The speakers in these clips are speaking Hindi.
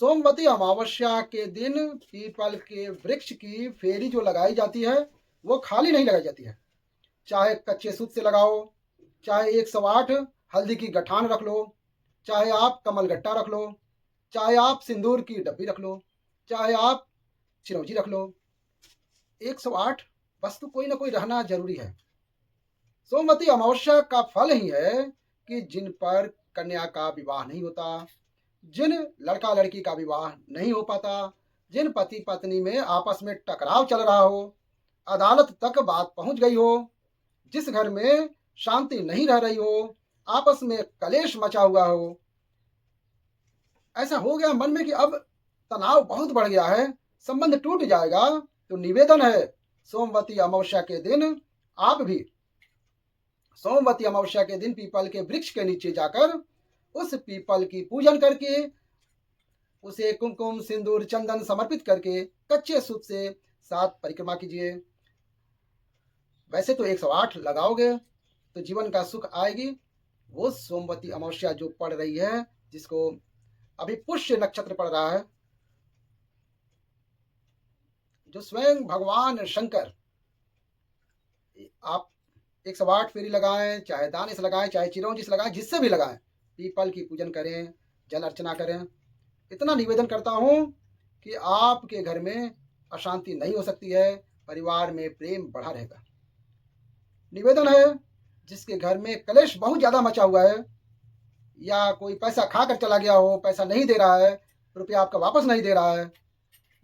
सोमवती अमावस्या के दिन पीपल के वृक्ष की फेरी जो लगाई जाती है वो खाली नहीं लगाई जाती है। चाहे कच्चे सूत से लगाओ, चाहे 108 हल्दी की गठान रख लो, चाहे आप कमल गट्टा रख लो, चाहे आप सिंदूर की डब्बी रख लो, चाहे आप चिरौंजी रख लो, 108 वस्तु कोई ना कोई रहना जरूरी है। सोमवती अमावस्या का फल ही है कि जिन पर कन्या का विवाह नहीं होता, जिन लड़का लड़की का विवाह नहीं हो पाता, जिन पति पत्नी में आपस में टकराव चल रहा हो, अदालत तक बात पहुंच गई हो, जिस घर में शांति नहीं रह रही हो, आपस में कलेश मचा हुआ हो, ऐसा हो गया मन में कि अब तनाव बहुत बढ़ गया है, संबंध टूट जाएगा, तो निवेदन है सोमवती अमावस्या के दिन आप भी सोमवती अमावस्या के दिन पीपल के वृक्ष के नीचे जाकर उस पीपल की पूजन करके उसे कुमकुम सिंदूर चंदन समर्पित करके कच्चे सूत से 7 परिक्रमा कीजिए। वैसे तो 108 लगाओगे तो जीवन का सुख आएगी। वो सोमवती अमावस्या जो पड़ रही है, जिसको अभी पुष्य नक्षत्र पड़ रहा है, जो स्वयं भगवान शंकर, आप 108 फेरी लगाएं, चाहे दाने से लगाएं, चाहे चिरौंजी से लगाएं, जिससे भी लगाएं, पीपल की पूजन करें, जल अर्चना करें। इतना निवेदन करता हूं कि आपके घर में अशांति नहीं हो सकती है, परिवार में प्रेम बढ़ा रहेगा। निवेदन है जिसके घर में कलेश बहुत ज्यादा मचा हुआ है, या कोई पैसा खाकर चला गया हो, पैसा नहीं दे रहा है, रुपया आपका वापस नहीं दे रहा है,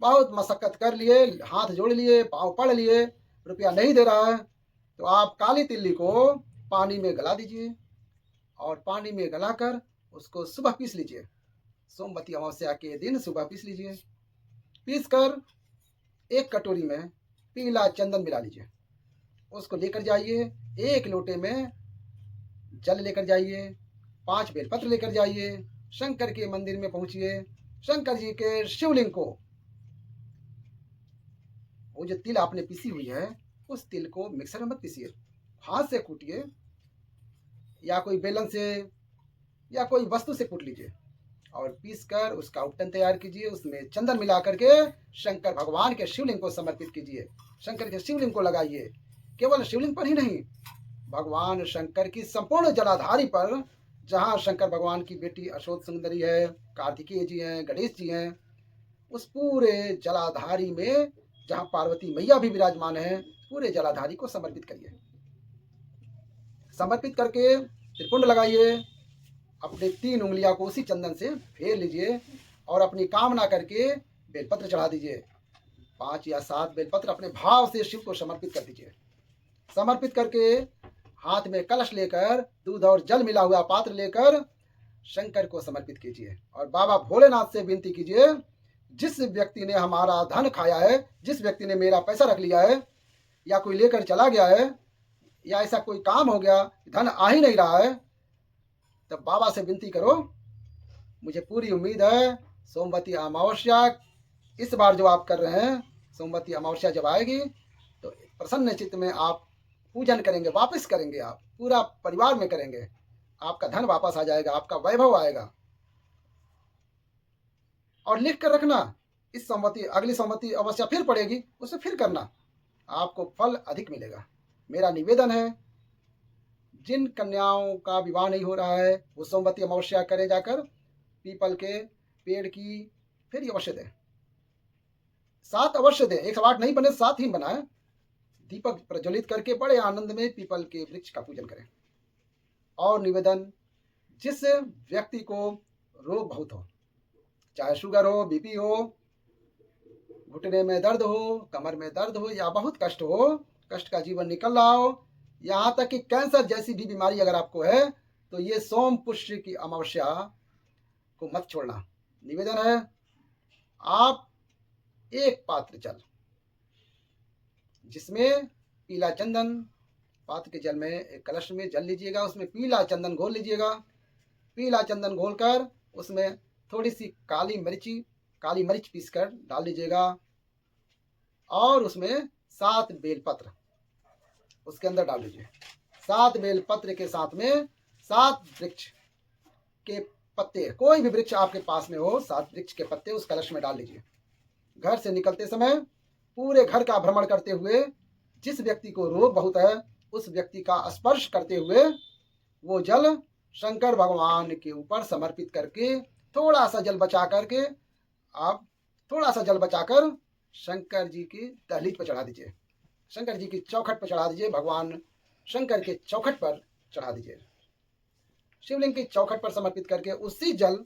बहुत मशक्कत कर लिए, हाथ जोड़ लिए, पाँव पड़ लिए, रुपया नहीं दे रहा है, तो आप काली तिल्ली को पानी में गला दीजिए और पानी में गलाकर उसको सुबह पीस लीजिए। सोमवती अमावस्या के दिन सुबह पीस लीजिए। पीस कर एक कटोरी में पीला चंदन मिला लीजिए, उसको लेकर जाइए, एक लोटे में जल लेकर जाइए, 5 बेलपत्र लेकर जाइए, शंकर के मंदिर में पहुंचिए, शंकर जी के शिवलिंग को, वो जो तिल आपने पीसी हुई है उस तिल को मिक्सर में मत पीसिए, हाथ से कूटिए या कोई बेलन से या कोई वस्तु से कूट लीजिए और पीस कर उसका उपटन तैयार कीजिए। उसमें चंदन मिला करके शंकर भगवान के शिवलिंग को समर्पित कीजिए, शंकर के शिवलिंग को लगाइए। केवल शिवलिंग पर ही नहीं, भगवान शंकर की संपूर्ण जलाधारी पर, जहाँ शंकर भगवान की बेटी अशोक सुंदरी है, कार्तिकेय जी हैं, गणेश जी हैं, उस पूरे जलाधारी में जहाँ पार्वती मैया भी विराजमान है, पूरे जलाधारी को समर्पित करिए। समर्पित करके त्रिपुंड लगाइए, अपने 3 उंगलियां को उसी चंदन से फेर लीजिए और अपनी कामना करके बेलपत्र चढ़ा दीजिए। 5 या 7 बेलपत्र अपने भाव से शिव को समर्पित कर दीजिए। समर्पित करके हाथ में कलश लेकर, दूध और जल मिला हुआ पात्र लेकर शंकर को समर्पित कीजिए और बाबा भोलेनाथ से विनती कीजिए, जिस व्यक्ति ने हमारा धन खाया है, जिस व्यक्ति ने मेरा पैसा रख लिया है, या कोई लेकर चला गया है, या ऐसा कोई काम हो गया, धन आ ही नहीं रहा है, तब बाबा से विनती करो। मुझे पूरी उम्मीद है सोमवती अमावस्या इस बार जो आप कर रहे हैं, सोमवती अमावस्या जब आएगी तो प्रसन्न चित्त में आप पूजन करेंगे, वापस करेंगे, आप पूरा परिवार में करेंगे, आपका धन वापस आ जाएगा, आपका वैभव आएगा। और लिख कर रखना, इस सोमवती अगली सोमवती अमावस्या फिर पड़ेगी, उसे फिर करना, आपको फल अधिक मिलेगा। मेरा निवेदन है, जिन कन्याओं का विवाह नहीं हो रहा है वो सोमवती अमावस्या करे जाकर पीपल के पेड़ की फेरी अवश्य दें, 7 अवश्य दें, 108 नहीं बने 7 ही बनाए, दीपक प्रज्वलित करके बड़े आनंद में पीपल के वृक्ष का पूजन करें। और निवेदन, जिस व्यक्ति को रोग बहुत हो, चाहे शुगर हो, बीपी हो, घुटने में दर्द हो, कमर में दर्द हो, या बहुत कष्ट हो, कष्ट का जीवन निकल रहा हो, यहाँ तक कि कैंसर जैसी भी बीमारी अगर आपको है, तो ये सोम पुष्य की अमावस्या को मत छोड़ना। निवेदन है, आप एक पात्र जल जिसमें पीला चंदन, पात्र के जल में एक कलश में जल लीजिएगा, उसमें पीला चंदन घोल लीजिएगा। पीला चंदन घोलकर उसमें थोड़ी सी काली मिर्च पीसकर डाल लीजिएगा और उसमें 7 बेलपत्र उसके अंदर डाल लीजिए। 7 बेलपत्र के साथ में 7 वृक्ष के पत्ते, कोई भी वृक्ष आपके पास में हो, 7 वृक्ष के पत्ते उस कलश में डाल लीजिए। घर से निकलते समय पूरे घर का भ्रमण करते हुए जिस व्यक्ति को रोग बहुत है उस व्यक्ति का स्पर्श करते हुए वो जल शंकर भगवान के ऊपर समर्पित करके थोड़ा सा जल बचा करके आप थोड़ा सा जल बचाकर शंकर जी की दहलीज पर चढ़ा दीजिए, शंकर जी की चौखट पर चढ़ा दीजिए, भगवान शंकर के चौखट पर चढ़ा दीजिए। शिवलिंग की चौखट पर समर्पित करके उसी जल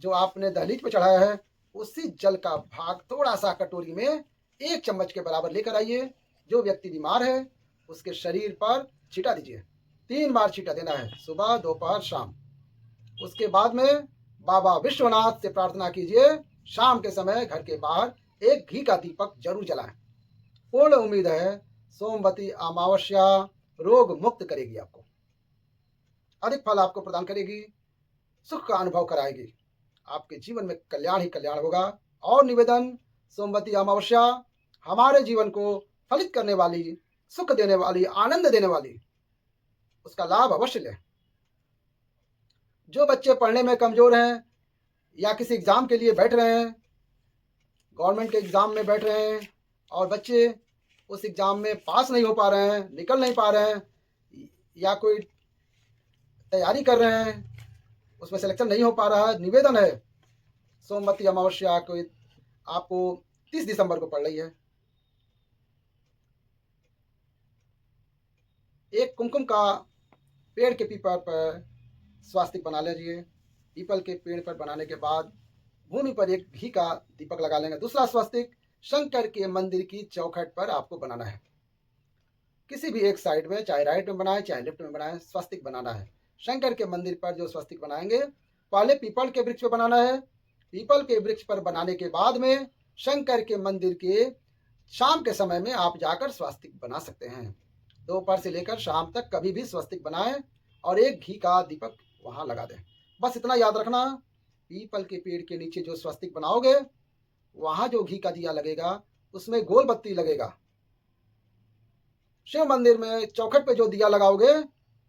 जो आपने दहलीज पर चढ़ाया है उसी जल का भाग थोड़ा सा कटोरी में 1 चम्मच के बराबर लेकर आइए। जो व्यक्ति बीमार है उसके शरीर पर छींटा दीजिए। 3 बार छींटा देना है, सुबह, दोपहर, शाम। उसके बाद में बाबा विश्वनाथ से प्रार्थना कीजिए, शाम के समय घर के बाहर एक घी का दीपक जरूर जलाएं। पूर्ण उम्मीद है सोमवती अमावस्या रोग मुक्त करेगी, आपको अधिक फल आपको प्रदान करेगी, सुख का अनुभव कराएगी, आपके जीवन में कल्याण ही कल्याण होगा। और निवेदन, सोमवती अमावस्या हमारे जीवन को फलित करने वाली, सुख देने वाली, आनंद देने वाली, उसका लाभ अवश्य लें। जो बच्चे पढ़ने में कमजोर हैं या किसी एग्जाम के लिए बैठ रहे हैं, गवर्नमेंट के एग्जाम में बैठ रहे हैं और बच्चे उस एग्जाम में पास नहीं हो पा रहे हैं, निकल नहीं पा रहे हैं, या कोई तैयारी कर रहे हैं उसमें सिलेक्शन नहीं हो पा रहा है, निवेदन है सोमवती अमावस्या को आपको 30 दिसंबर को पड़ रही है। एक कुमकुम का पेड़ के पीपर पर स्वास्तिक बना लीजिए। पीपल के पेड़ पर बनाने के बाद भूमि पर एक घी का दीपक लगा लेंगे। दूसरा स्वास्तिक शंकर के मंदिर की चौखट पर आपको बनाना है। किसी भी एक साइड में, चाहे राइट में बनाए चाहे लेफ्ट में बनाए, स्वास्तिक बनाना है। शंकर के मंदिर पर जो स्वास्तिक बनाएंगे पहले पीपल के वृक्ष पर बनाना है। पीपल के वृक्ष पर बनाने के बाद में शंकर के मंदिर के शाम के समय में आप जाकर स्वास्तिक बना सकते हैं। दोपहर से लेकर शाम तक कभी भी स्वास्तिक बनाएं और एक घी का दीपक वहां लगा दें। बस इतना याद रखना, पीपल के पेड़ के नीचे जो स्वास्तिक बनाओगे वहां जो घी का दिया लगेगा उसमें गोल बत्ती लगेगा। शिव मंदिर में चौखट पे जो दिया लगाओगे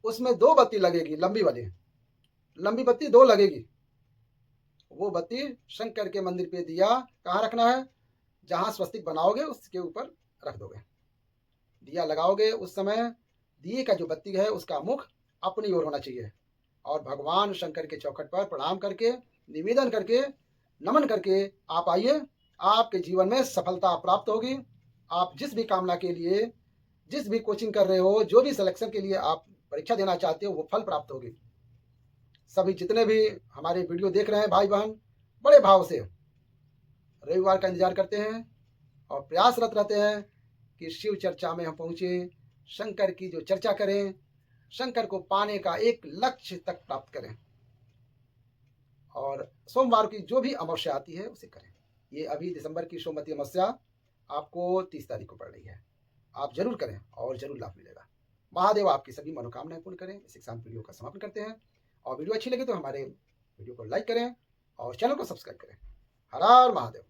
उसमें 2 बत्ती लगेगी, लंबी वाली, लंबी बत्ती 2 लगेगी। वो बत्ती शंकर के मंदिर पे दिया कहाँ रखना है, जहां स्वस्तिक बनाओगे उसके ऊपर रख दोगे। दिया लगाओगे उस समय दिए का जो बत्ती है उसका मुख अपनी ओर होना चाहिए और भगवान शंकर के चौखट पर प्रणाम करके, निवेदन करके, नमन करके आप आइए। आपके जीवन में सफलता प्राप्त होगी। आप जिस भी कामना के लिए, जिस भी कोचिंग कर रहे हो, जो भी सिलेक्शन के लिए आप परीक्षा देना चाहते हो वो फल प्राप्त होगी। सभी जितने भी हमारे वीडियो देख रहे हैं भाई बहन, बड़े भाव से रविवार का इंतजार करते हैं और प्रयासरत रहते हैं कि शिव चर्चा में हम पहुंचे, शंकर की जो चर्चा करें, शंकर को पाने का एक लक्ष्य तक प्राप्त करें और सोमवार की जो भी अमावस्या आती है उसे करें। ये अभी दिसंबर की सोमवती अमावस्या आपको 30 तारीख को पड़ रही है। आप जरूर करें और जरूर लाभ मिलेगा। महादेव आपकी सभी मनोकामनाएं पूर्ण करें। इसी के साथ वीडियो का समापन करते हैं और वीडियो अच्छी लगे तो हमारे वीडियो को लाइक करें और चैनल को सब्सक्राइब करें। हर हर महादेव।